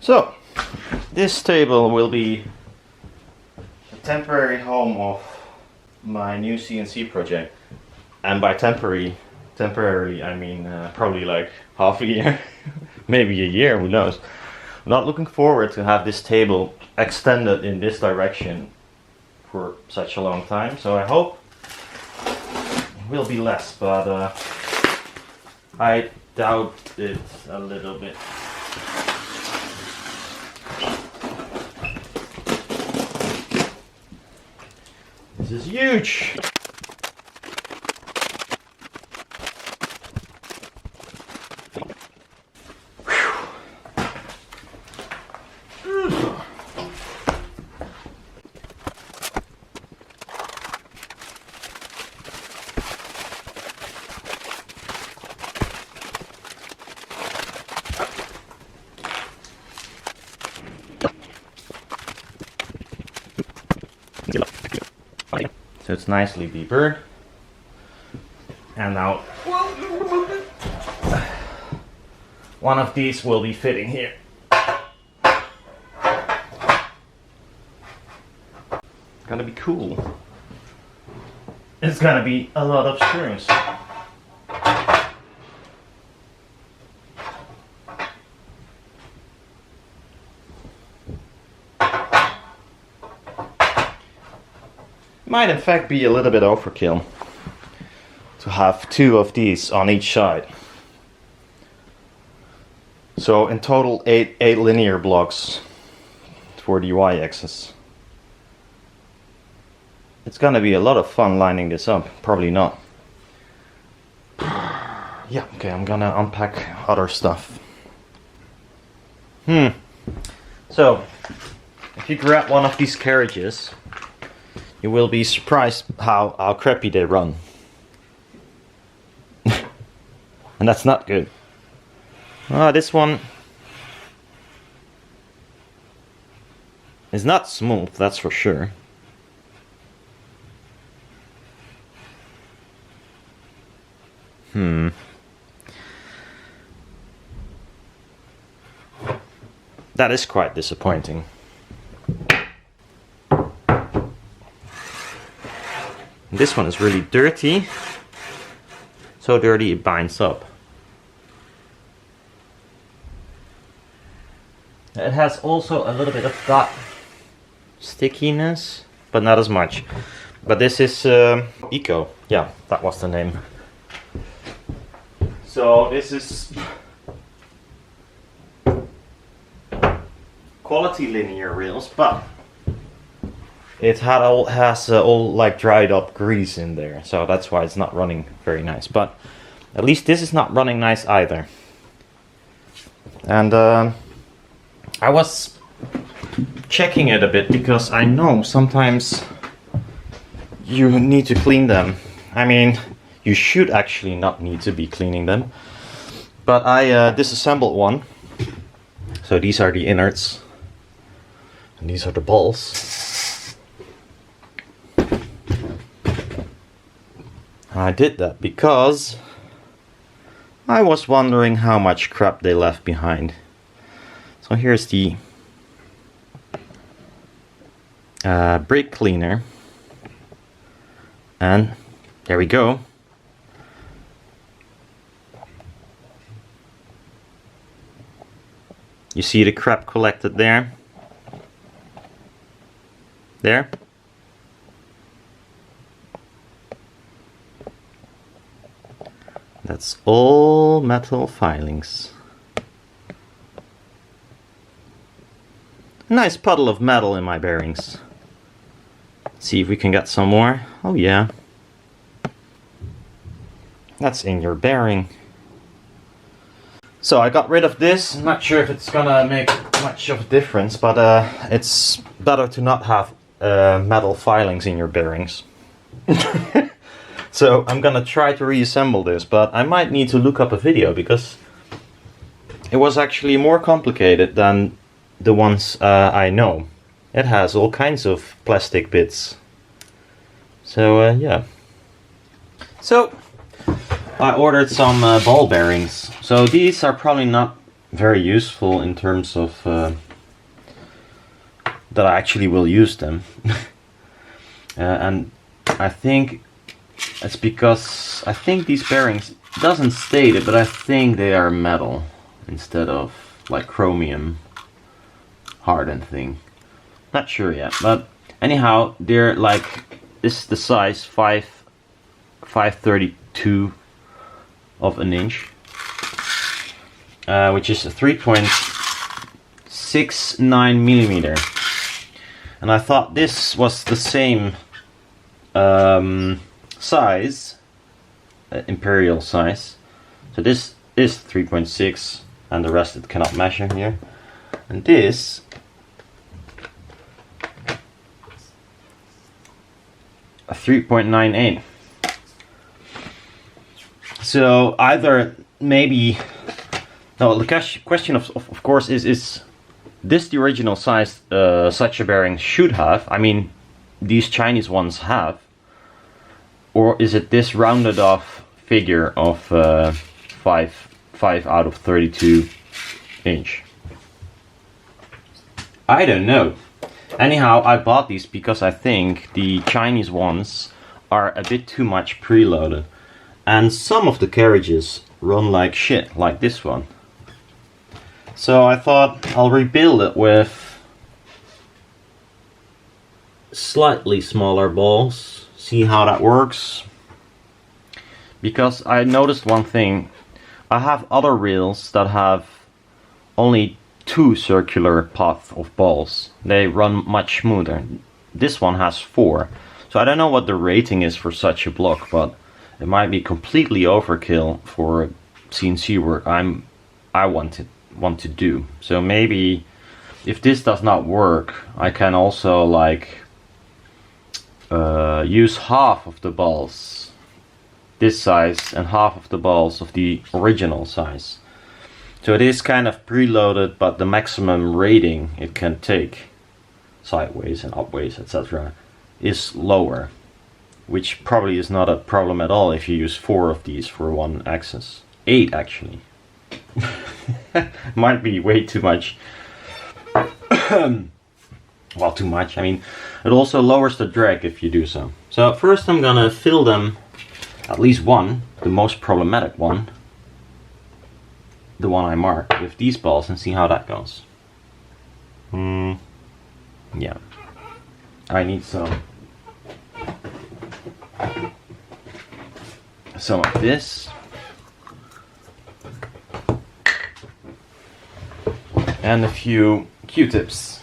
So, this table will be a temporary home of my new CNC project. And by temporarily I mean probably like half a year, maybe a year, who knows. I'm not looking forward to have this table extended in this direction for such a long time, so I hope it will be less, but I doubt it a little bit. This is huge! So it's nicely deeper. And now one of these will be fitting here. Gonna be cool. It's gonna be a lot of screws. Might in fact be a little bit overkill to have two of these on each side. So in total eight linear blocks for the y-axis. It's gonna be a lot of fun lining this up. Probably not. Yeah, okay, I'm gonna unpack other stuff. So, if you grab one of these carriages, you will be surprised how crappy they run. And that's not good. This one is not smooth, that's for sure. That is quite disappointing. This one is really dirty. So dirty it binds up. It has also a little bit of that stickiness, but not as much. But this is Eco. Yeah, that was the name. So this is quality linear reels, but it has all like dried up grease in there, so that's why it's not running very nice. But at least this is not running nice either. And I was checking it a bit because I know sometimes you need to clean them. I mean, you should actually not need to be cleaning them. But I disassembled one. So these are the innards. And these are the balls. I did that because I was wondering how much crap they left behind. So here's the brake cleaner. And there we go. You see the crap collected there? There? That's all metal filings. A nice puddle of metal in my bearings. Let's see if we can get some more. Oh yeah. That's in your bearing. So I got rid of this. I'm not sure if it's gonna make much of a difference, but it's better to not have metal filings in your bearings. So I'm gonna try to reassemble this, but I might need to look up a video because it was actually more complicated than the ones I know. It has all kinds of plastic bits. So yeah. So I ordered some ball bearings. So these are probably not very useful in terms of that I actually will use them. And I think it's because I think these bearings, doesn't state it, but I think they are metal instead of like chromium hardened thing. Not sure yet, but anyhow, they're like, this is the size 5/32 of an inch, which is a 3.69 millimeter. And I thought this was the same size, imperial size. So this is 3.6, and the rest it cannot measure here. And this a 3.98. So either maybe, no, the question of course is this the original size such a bearing should have? I mean, these Chinese ones have, or is it this rounded off figure of 5 out of 32 inch? I don't know. Anyhow, I bought these because I think the Chinese ones are a bit too much preloaded, and some of the carriages run like shit, like this one. So I thought I'll rebuild it with slightly smaller balls, see how that works. Because I noticed one thing, I have other reels that have only 2 circular paths of balls. They run much smoother. This one has 4. So I don't know what the rating is for such a block, but it might be completely overkill for CNC work I want to do. So maybe if this does not work, I can also like use half of the balls this size and half of the balls of the original size. So it is kind of preloaded, but the maximum rating it can take, sideways and upways, etc., is lower, which probably is not a problem at all if you use 4 of these for one axis. 8 actually. Might be way too much. Well, too much. I mean, it also lowers the drag if you do so. So first I'm gonna fill them, at least one, the most problematic one, the one I marked, with these balls, and see how that goes. Yeah. I need some of this. And a few Q-tips.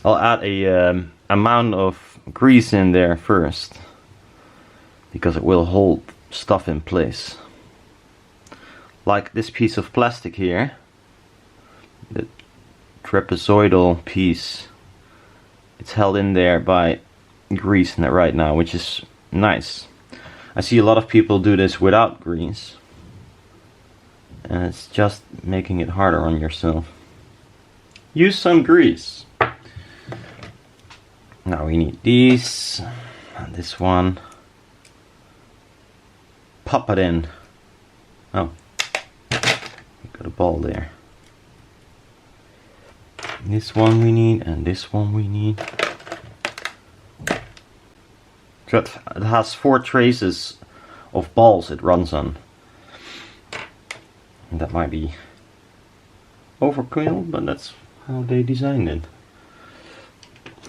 I'll add a amount of grease in there first, because it will hold stuff in place. Like this piece of plastic here, the trapezoidal piece, it's held in there by grease right now, which is nice. I see a lot of people do this without grease, and it's just making it harder on yourself. Use some grease. Now we need these, and this one. Pop it in. Oh, got a ball there. This one we need, and this one we need. So it has 4 traces of balls it runs on. And that might be overkill, but that's how they designed it.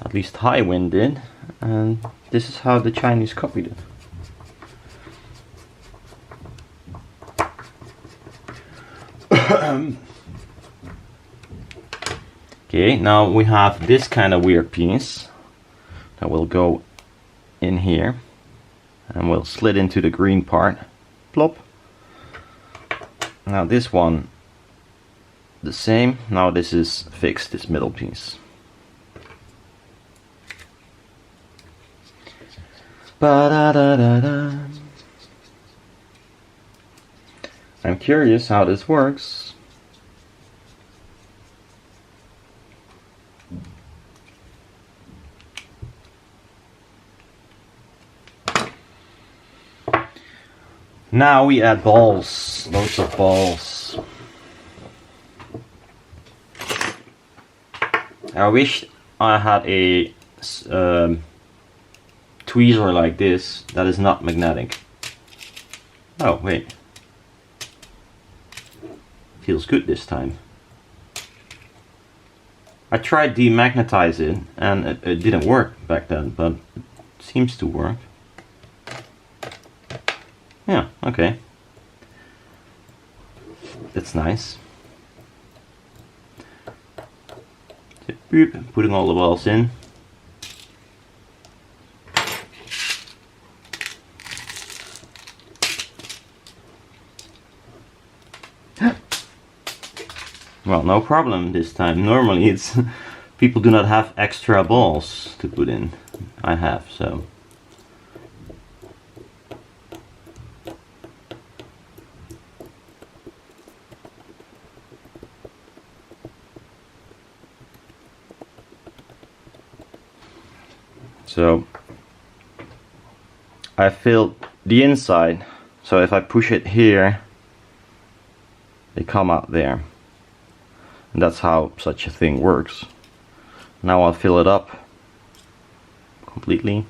At least Highwind did, and this is how the Chinese copied it. Okay, now we have this kind of weird piece that will go in here, and we'll slid into the green part. Plop. Now this one, the same. Now this is fixed, this middle piece. Ba-da-da-da-da. I'm curious how this works. Now we add balls, loads of balls. I wish I had a tweezer like this that is not magnetic. Oh wait, feels good this time. I tried demagnetize it and it didn't work back then, but it seems to work. Yeah, okay. That's nice. So, boop, putting all the balls in. Well, no problem this time. Normally it's people do not have extra balls to put in. I have, so. So I filled the inside, so if I push it here, they come out there. And that's how such a thing works. Now I'll fill it up completely.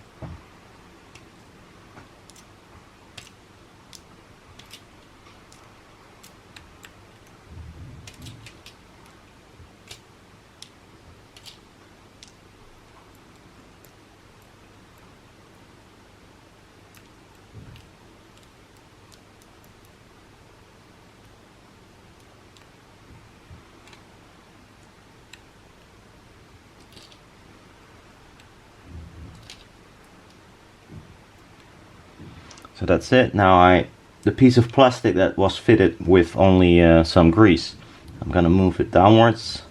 So that's it. Now the piece of plastic that was fitted with only some grease, I'm gonna move it downwards,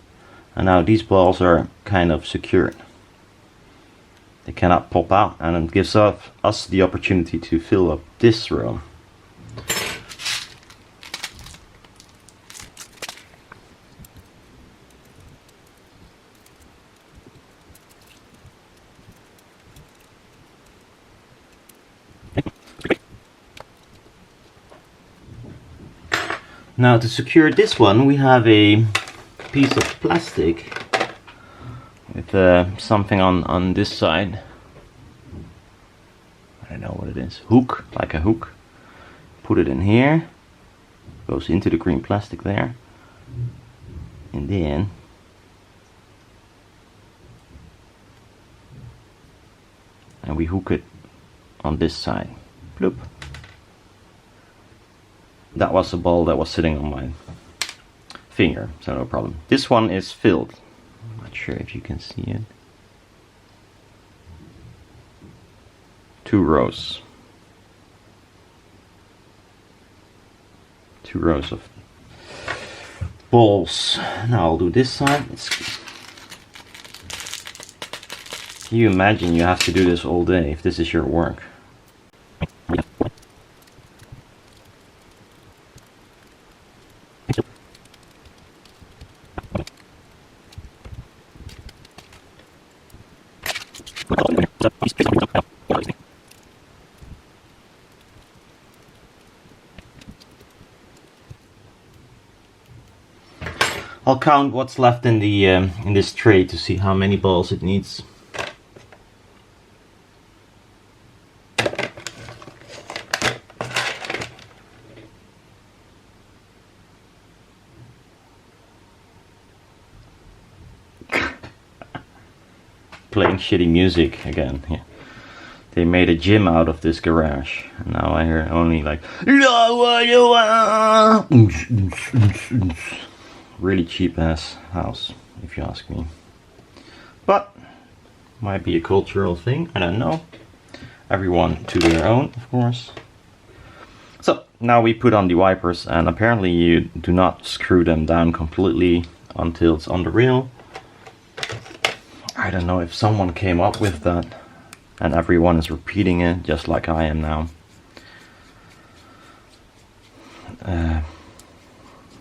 and now these balls are kind of secured. They cannot pop out, and it gives us the opportunity to fill up this room. Now to secure this one, we have a piece of plastic with something on this side. I don't know what it is. Hook, like a hook. Put it in here. Goes into the green plastic there. And then we hook it on this side. Bloop. That was a ball that was sitting on my finger, so no problem. This one is filled. I'm not sure if you can see it. 2 rows. 2 rows of balls. Now I'll do this side. Can you imagine you have to do this all day if this is your work? I'll count what's left in the in this tray to see how many balls it needs. Playing shitty music again. Yeah. They made a gym out of this garage, and now I hear only like really cheap ass house, if you ask me. But might be a cultural thing, I don't know. Everyone to their own, of course. So now we put on the wipers, and apparently you do not screw them down completely until it's on the rail. I don't know if someone came up with that and everyone is repeating it just like I am now.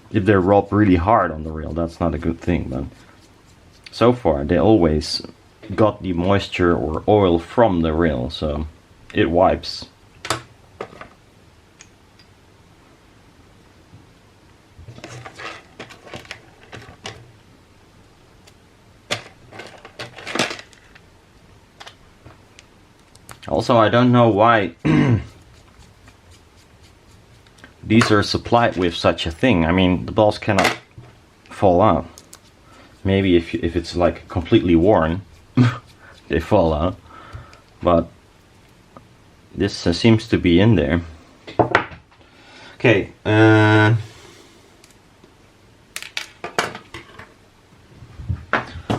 If they rub really hard on the rail, that's not a good thing, but so far they always got the moisture or oil from the rail, so it wipes. Also, I don't know why these are supplied with such a thing. I mean, the balls cannot fall out. Maybe if it's like completely worn, they fall out. But this seems to be in there. Okay.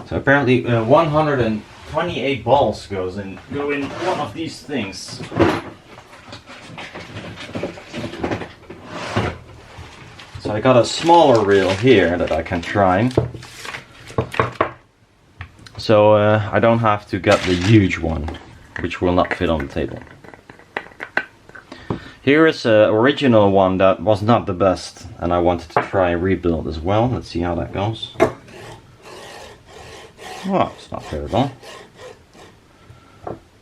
So apparently 128 balls go in one of these things. So I got a smaller reel here that I can try. So I don't have to get the huge one, which will not fit on the table. Here is an original one that was not the best, and I wanted to try a rebuild as well. Let's see how that goes. Oh, it's not terrible.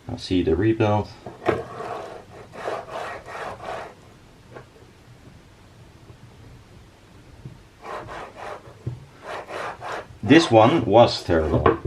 I'll see the rebuild. This one was terrible.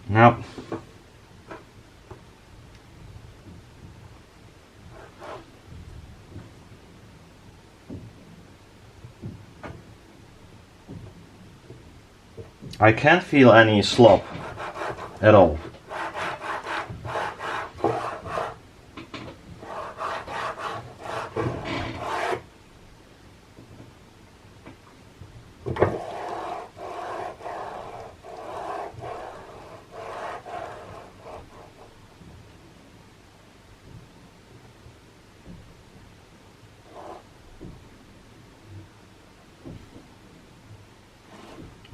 Now, I can't feel any slop at all.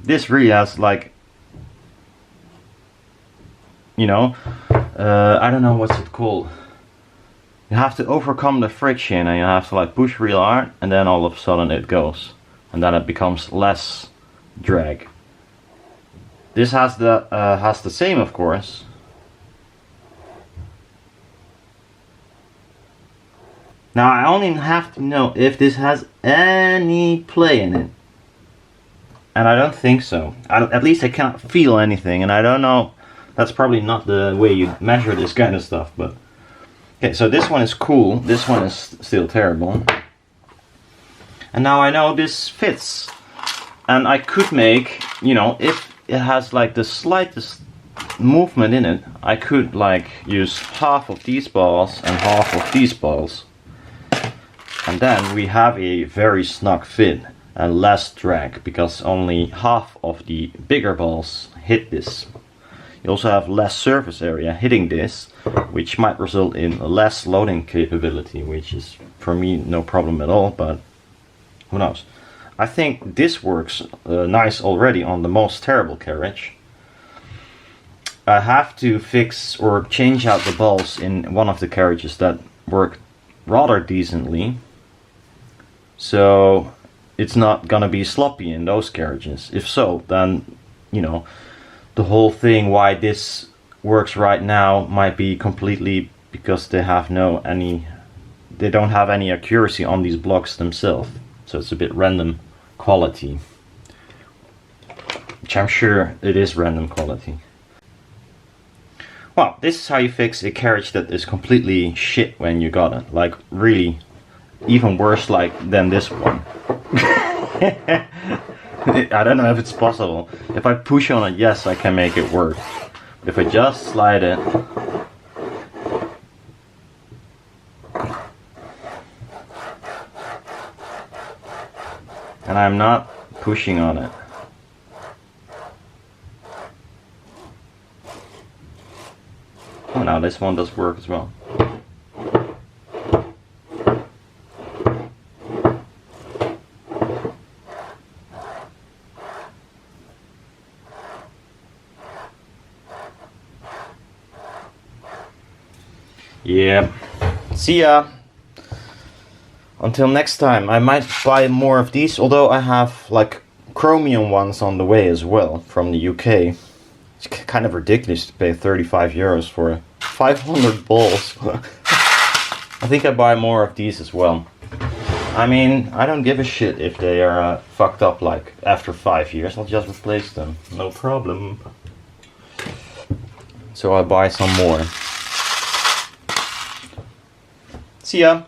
This really has like, you know, I don't know what's it called. You have to overcome the friction and you have to like push real hard, and then all of a sudden it goes, and then it becomes less drag. This has the same, of course. Now I only have to know if this has any play in it. And I don't think so. At least I can't feel anything, and I don't know. That's probably not the way you measure this kind of stuff, but... Okay, so this one is cool. This one is still terrible. And now I know this fits. And I could make, you know, if it has like the slightest movement in it, I could like use half of these balls and half of these balls. And then we have a very snug fit. And less drag, because only half of the bigger balls hit this. You also have less surface area hitting this, which might result in less loading capability, which is for me no problem at all, but who knows. I think this works nice already on the most terrible carriage. I have to fix or change out the balls in one of the carriages that work rather decently. So it's not gonna be sloppy in those carriages. If so, then, you know, the whole thing why this works right now might be completely because they don't have any accuracy on these blocks themselves. So it's a bit random quality. Which I'm sure it is random quality. Well, this is how you fix a carriage that is completely shit when you got it. Like really even worse than this one. I don't know if it's possible. If I push on it, yes, I can make it work. If I just slide it, and I'm not pushing on it. Oh, now this one does work as well. Yeah, See ya! Until next time, I might buy more of these, although I have like chromium ones on the way as well from the UK. It's kind of ridiculous to pay 35 euros for 500 balls. I think I buy more of these as well. I mean, I don't give a shit if they are fucked up like after 5 years. I'll just replace them, no problem. So I buy some more. See ya!